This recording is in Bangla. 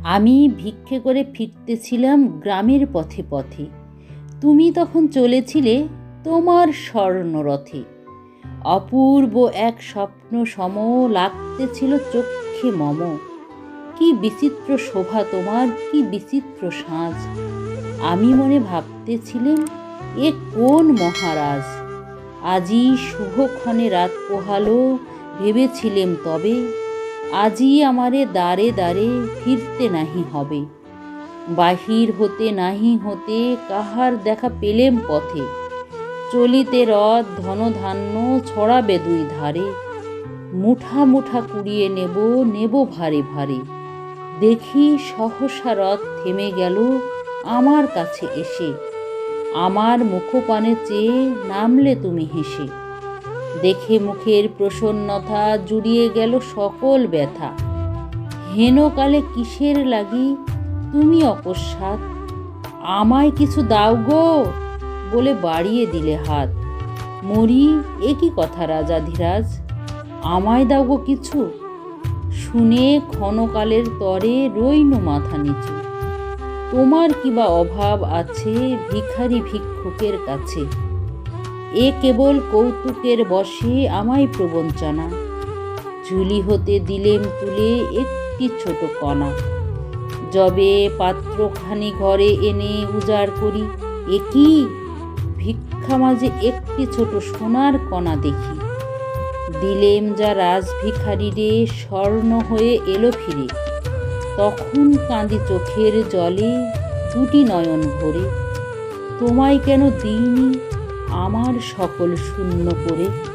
আমি ভিক্ষে করে ফিরতেছিলাম গ্রামের পথে পথে। তুমি তখন চলেছিলে তোমার স্বর্ণরথে। অপূর্ব এক স্বপ্ন সম লাগতেছিল চক্ষে মম। কি বিচিত্র শোভা তোমার, কি বিচিত্র সাজ। আমি মনে ভাবতেছিলেম, এ কোন মহারাজ। আজই শুভক্ষণে রাত পোহালো, ভেবেছিলেম তবে আজই আমারে দ্বারে দ্বারে ফিরতে নাহি হবে। বাহির হতে নাহি হতে কাহার দেখা পেলেম পথে। চলিতে রথ ধনধান্য ছড়াবে দুই ধারে। মুঠা মুঠা কুড়িয়ে নেব, নেব ভারে ভারে। দেখি সহসা রথ থেমে গেল আমার কাছে এসে। আমার মুখপানে চেয়ে নামলে তুমি হেসে। দেখে মুখের প্রসন্নতা জুড়িয়ে গেল সকল ব্যথা। হেনকালে কিসের লাগি তুমি অকস্মাৎ আমায় কিছু দাও গো বলে বাড়িয়ে দিলে হাত। মরি, এ কি কথা রাজাধিরাজ, আমায় দাও গো কিছু। শুনে ক্ষণকালের তরে রইনু মাথা নিচু। তোমার কিবা অভাব আছে ভিখারি ভিক্ষুকের কাছে। এ কেবল কৌতুকের বশে আমায় প্রবঞ্চনা। ঝুলি হতে দিলেম তুলে একটি ছোট কণা। যবে পাত্রখানি ঘরে এনে উজাড় করি, এ কি ভিক্ষা মাঝে একটি ছোট সোনার কণা দেখি। দিলেম যা রাজভিখারিরে স্বর্ণ হয়ে এলো ফিরে। তখন কাঁদি চোখের জলে দুটি নয়ন ভরে। তোমায় কেন দিইনি আমার সকল শূন্য করে।